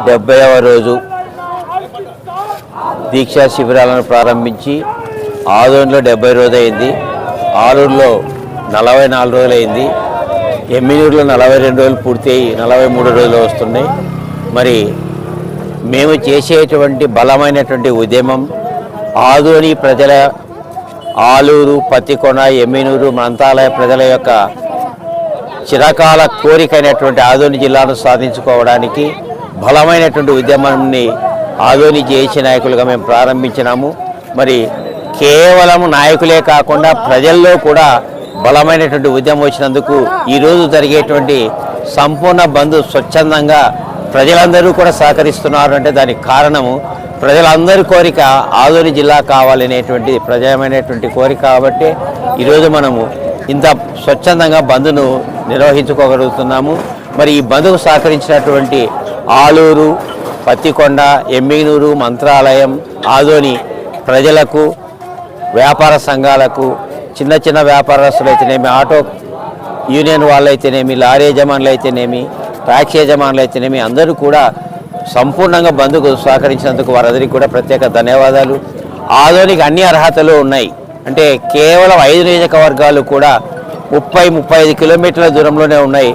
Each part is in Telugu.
70వ రోజు దీక్షా శిబిరాలను ప్రారంభించి ఆదోనిలో 70 రోజు అయింది, ఆలూరులో 44 రోజులు అయింది, ఎమ్మినూరులో 42 రోజులు పూర్తయి 43 రోజులు వస్తున్నాయి. మరి మేము చేసేటువంటి బలమైనటువంటి ఉద్యమం ఆదోని ప్రజల, ఆలూరు, పత్తికొండ, ఎమ్మినూరు, మంత్రాలయ ప్రజల యొక్క చిరకాల కోరికైనటువంటి ఆదోని జిల్లాను సాధించుకోవడానికి బలమైనటువంటి ఉద్యమాన్ని ఆదోని జేఏసీ నాయకులుగా మేము ప్రారంభించినాము. మరి కేవలం నాయకులే కాకుండా ప్రజల్లో కూడా బలమైనటువంటి ఉద్యమం వచ్చినందుకు ఈరోజు జరిగేటువంటి సంపూర్ణ బంద్ స్వచ్ఛందంగా ప్రజలందరూ కూడా సహకరిస్తున్నారు. అంటే దానికి కారణము ప్రజలందరి కోరిక ఆదోని జిల్లా కావాలనేటువంటి ప్రజామైనటువంటి కోరిక కాబట్టి ఈరోజు మనము ఇంత స్వచ్ఛందంగా బంద్ను నిర్వహించుకోగలుగుతున్నాము. మరి ఈ బంద్కు సహకరించినటువంటి ఆలూరు, పత్తికొండ, ఎమ్మిగనూరు, మంత్రాలయం, ఆదోని ప్రజలకు, వ్యాపార సంఘాలకు, చిన్న చిన్న వ్యాపారస్తులు అయితేనేమి, ఆటో యూనియన్ వాళ్ళు అయితేనేమి, లారీ యజమానులు అయితేనేమి, ట్యాక్సీ యజమానులు అయితేనేమి, అందరూ కూడా సంపూర్ణంగా బంద్కు సహకరించినందుకు వారందరికీ కూడా ప్రత్యేక ధన్యవాదాలు. ఆదోనికి అన్ని అర్హతలు ఉన్నాయి. అంటే కేవలం 5 నియోజకవర్గాలు కూడా 30-35 కిలోమీటర్ల దూరంలోనే ఉన్నాయి.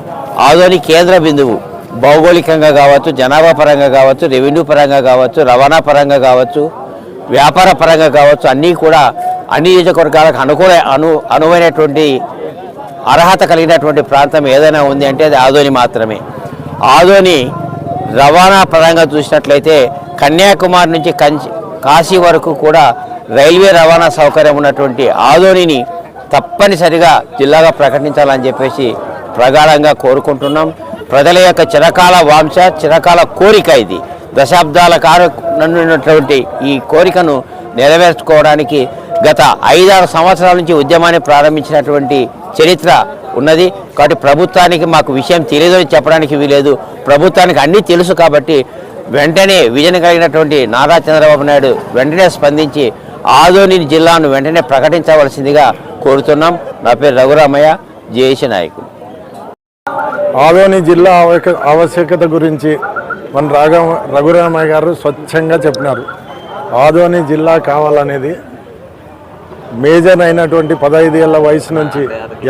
ఆదోని కేంద్ర బిందువు భౌగోళికంగా కావచ్చు, జనాభా పరంగా కావచ్చు, రెవెన్యూ పరంగా కావచ్చు, రవాణా పరంగా కావచ్చు, వ్యాపార పరంగా కావచ్చు, అన్నీ కూడా అన్ని నియోజకవర్గాలకు అనువైనటువంటి అర్హత కలిగినటువంటి ప్రాంతం ఏదైనా ఉంది అంటే అది ఆదోని మాత్రమే. ఆదోని రవాణా పరంగా చూసినట్లయితే కన్యాకుమారి నుంచి కాశీ వరకు కూడా రైల్వే రవాణా సౌకర్యం ఉన్నటువంటి ఆదోనిని తప్పనిసరిగా జిల్లాగా ప్రకటించాలని చెప్పేసి ప్రగాఢంగా కోరుకుంటున్నాం. ప్రజల యొక్క చిరకాల వాంఛ, చిరకాల కోరిక ఇది. దశాబ్దాల కారణటువంటి ఈ కోరికను నెరవేర్చుకోవడానికి గత 5-6 సంవత్సరాల నుంచి ఉద్యమాన్ని ప్రారంభించినటువంటి చరిత్ర ఉన్నది. కాబట్టి ప్రభుత్వానికి మాకు విషయం తెలియదని చెప్పడానికి వీలేదు. ప్రభుత్వానికి అన్నీ తెలుసు కాబట్టి వెంటనే విజన్ కలిగినటువంటి నారా చంద్రబాబు నాయుడు వెంటనే స్పందించి ఆదోని జిల్లాను వెంటనే ప్రకటించవలసిందిగా కోరుతున్నాం. నా పేరు రఘురామయ్య, జేఏసీ నాయకుడు. ఆదోని జిల్లా ఆవశ్యకత గురించి మన రఘురామయ్య గారు స్వచ్ఛంగా చెప్పినారు. ఆదోని జిల్లా కావాలనేది మేజర్ అయినటువంటి 15 ఏళ్ల వయసు నుంచి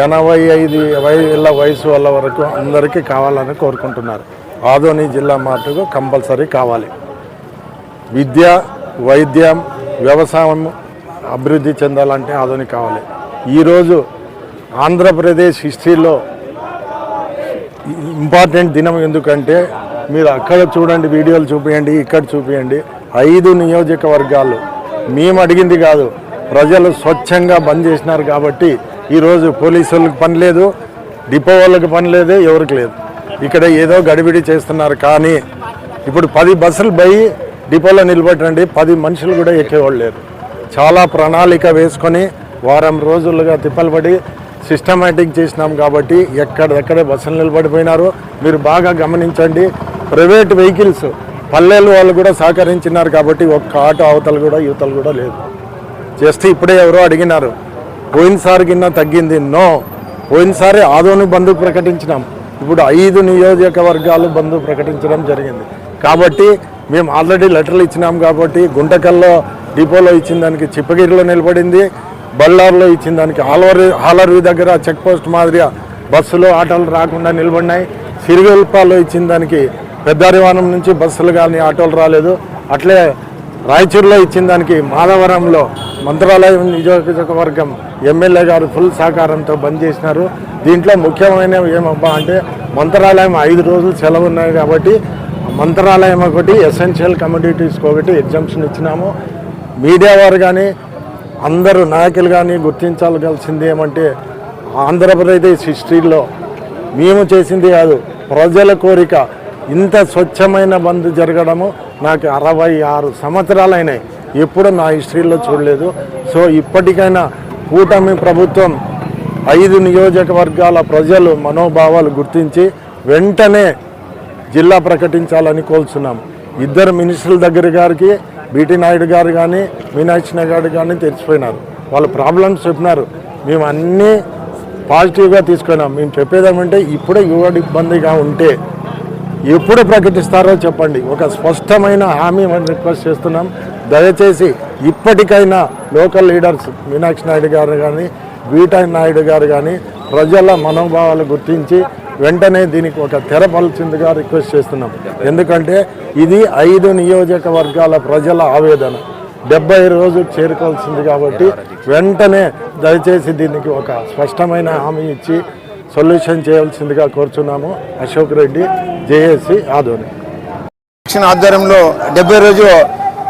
85 ఏళ్ల వయసు వాళ్ళ వరకు అందరికీ కావాలని కోరుకుంటున్నారు. ఆదోని జిల్లా మాటకు కంపల్సరీ కావాలి. విద్య, వైద్యం, వ్యవసాయం అభివృద్ధి చెందాలంటే ఆదోని కావాలి. ఈరోజు ఆంధ్రప్రదేశ్ హిస్టరీలో ఇంపార్టెంట్ దినం. ఎందుకంటే మీరు అక్కడ చూడండి, వీడియోలు చూపించండి, ఇక్కడ చూపించండి, 5 నియోజకవర్గాలు మేము అడిగింది కాదు, ప్రజలు స్వచ్ఛంగా బంద్ చేసినారు. కాబట్టి ఈరోజు పోలీసు వాళ్ళకి పని లేదు, డిపో వాళ్ళకి పని లేదు, ఎవరికి లేదు. ఇక్కడ ఏదో గడిబిడి చేస్తున్నారు. కానీ ఇప్పుడు 10 బస్సులు పోయి డిపోలో నిలబెట్టండి, 10 మనుషులు కూడా ఎక్కేవాళ్ళు లేరు. చాలా ప్రణాళిక వేసుకొని వారం రోజులుగా తిప్పలు పడి సిస్టమేటిక్ చేసినాం. కాబట్టి ఎక్కడెక్కడే బస్సులు నిలబడిపోయినారు. మీరు బాగా గమనించండి. ప్రైవేట్ వెహికల్స్ పల్లెలు వాళ్ళు కూడా సహకరించినారు. కాబట్టి ఒక్క ఆటో అవతలు కూడా యువతలు కూడా లేదు. జస్ట్ ఇప్పుడే ఎవరో అడిగినారు, పోయినసారి కింద తగ్గింది. నో, పోయినసారి ఆదోని బంద్ ప్రకటించినాం. ఇప్పుడు 5 నియోజకవర్గాలు బంద్ ప్రకటించడం జరిగింది. కాబట్టి మేము ఆల్రెడీ లెటర్లు ఇచ్చినాం. కాబట్టి గుంటకల్లో డిపోలో ఇచ్చిన దానికి చిప్పగిరిలో నిలబడింది, బళ్ళారులో ఇచ్చిన దానికి హాలర్వి దగ్గర చెక్ పోస్ట్ మాదిరిగా బస్సులు ఆటోలు రాకుండా నిలబడినాయి. సిరిగల్పాలో ఇచ్చిన దానికి పెద్దారివానం నుంచి బస్సులు కానీ ఆటోలు రాలేదు. అట్లే రాయచూరులో ఇచ్చిన దానికి మాధవరంలో మంత్రాలయం నియోజకవర్గం ఎమ్మెల్యే గారు ఫుల్ సహకారంతో బంద్ చేసినారు. దీంట్లో ముఖ్యమైనవి ఏమబ్బా అంటే మంత్రాలయం 5 రోజులు సెలవు ఉన్నాయి. కాబట్టి మంత్రాలయం ఒకటి, ఎసెన్షియల్ కమోడిటీస్కి ఒకటి ఎగ్జామ్షన్ ఇచ్చినాము. మీడియా వారు కానీ అందరూ నాయకులు కానీ గుర్తించాల్సింది ఏమంటే ఆంధ్రప్రదేశ్ హిస్టరీలో మేము చేసింది కాదు, ప్రజల కోరిక. ఇంత స్వచ్ఛమైన బంద్ జరగడము నాకు 66 సంవత్సరాలు అయినాయి, ఎప్పుడూ నా హిస్టరీలో చూడలేదు. సో ఇప్పటికైనా కూటమి ప్రభుత్వం 5 నియోజకవర్గాల ప్రజలు మనోభావాలు గుర్తించి వెంటనే జిల్లా ప్రకటించాలని కోరుతున్నాం. 2 మినిస్టర్ల దగ్గర గారికి బీటీ నాయుడు గారు కానీ మీనాక్షి గారు కానీ తెచ్చిపోయినారు. వాళ్ళ ప్రాబ్లమ్స్ చెప్పినారు. మేము అన్నీ పాజిటివ్గా తీసుకున్నాం. మేము చెప్పేదేమంటే ఇప్పుడే యువ ఇబ్బందిగా ఉంటే ఎప్పుడు ప్రకటిస్తారో చెప్పండి. ఒక స్పష్టమైన హామీ మనం రిక్వెస్ట్ చేస్తున్నాం. దయచేసి ఇప్పటికైనా లోకల్ లీడర్స్ మీనాక్షి నాయుడు గారు కానీ వీటా నాయుడు గారు కానీ ప్రజల మనోభావాలు గుర్తించి వెంటనే దీనికి ఒక తెరపల్సిందిగా రిక్వెస్ట్ చేస్తున్నాం. ఎందుకంటే ఇది 5 నియోజకవర్గాల ప్రజల ఆవేదన 70 రోజులు చేరుకోవాల్సింది కాబట్టి వెంటనే దయచేసి దీనికి ఒక స్పష్టమైన హామీ ఇచ్చి సొల్యూషన్ చేయాల్సిందిగా కోరుచున్నాము. అశోక్ రెడ్డి, జేఏసీ ఆదోని. ఆధ్వర్యంలో 70 రోజు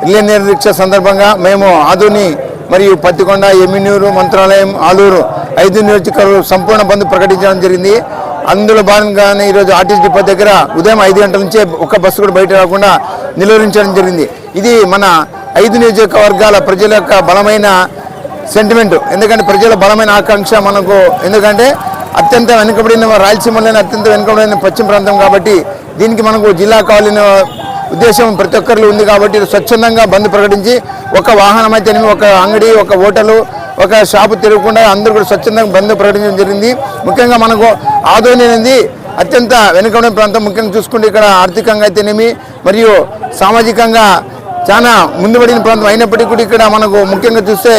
రిలే నిరీక్ష సందర్భంగా మేము ఆదోని మరియు పత్తికొండ, ఎమ్మినూరు, మంత్రాలయం, ఆలూరు 5 నియోజకవర్గాలు సంపూర్ణ బంద్ ప్రకటించడం జరిగింది. అందులో భాగంగానే ఈరోజు ఆర్టీసీ డిపో దగ్గర ఉదయం 5 గంటల నుంచే ఒక్క బస్సు కూడా బయట రాకుండా నిలువరించడం జరిగింది. ఇది మన 5 నియోజకవర్గాల ప్రజల యొక్క బలమైన సెంటిమెంట్. ఎందుకంటే ప్రజల బలమైన ఆకాంక్ష మనకు, ఎందుకంటే అత్యంత వెనుకబడిన రాయలసీమలోనే అత్యంత వెనుకబడిన పశ్చిమ ప్రాంతం కాబట్టి దీనికి మనకు జిల్లా కావాలనే ఉద్దేశం ప్రతి ఒక్కరిలో ఉంది. కాబట్టి స్వచ్ఛందంగా బంద్ ప్రకటించి ఒక వాహనం అయితే ఒక అంగడి, ఒక హోటలు, ఒక షాపు తిరగకుండా అందరూ కూడా స్వచ్ఛందంగా బంద్ ప్రకటించడం జరిగింది. ముఖ్యంగా మనకు ఆదోని అనేది అత్యంత వెనుకబడిన ప్రాంతం. ముఖ్యంగా చూసుకుంటే ఇక్కడ ఆర్థికంగా అయితేనేమి మరియు సామాజికంగా చాలా ముందుబడిన ప్రాంతం అయినప్పటికీ కూడా ఇక్కడ మనకు ముఖ్యంగా చూస్తే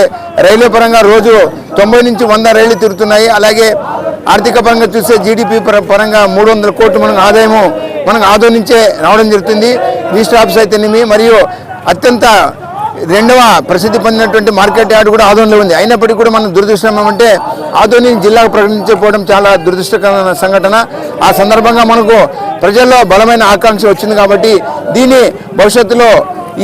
రైల్వే పరంగా రోజు 90 నుంచి 100 రైళ్లు తిరుగుతున్నాయి. అలాగే ఆర్థిక పరంగా చూస్తే జీడిపి పరంగా 300 కోట్లు మనకు ఆదాయము మనకు ఆదోని నుంచే రావడం జరుగుతుంది. రిజిస్టర్ ఆఫీస్ అయితేనేమి మరియు అత్యంత 2వ ప్రసిద్ధి పొందినటువంటి మార్కెట్ యార్డ్ కూడా ఆదోనిలో ఉంది. అయినప్పటికీ కూడా మనం దురదృష్టం ఏమంటే ఆదోని జిల్లాకు ప్రకటించకపోవడం చాలా దురదృష్టకరమైన సంఘటన. ఆ సందర్భంగా మనకు ప్రజల్లో బలమైన ఆకాంక్ష వచ్చింది కాబట్టి దీన్ని భవిష్యత్తులో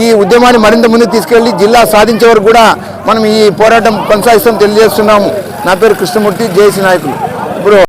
ఈ ఉద్యమాన్ని మరింత ముందుకు తీసుకెళ్లి జిల్లా సాధించే వరకు కూడా మనం ఈ పోరాటం కొనసాగిస్తాం తెలియజేస్తున్నాము. నా పేరు కృష్ణమూర్తి, జేఏసీ నాయకులు. ఇప్పుడు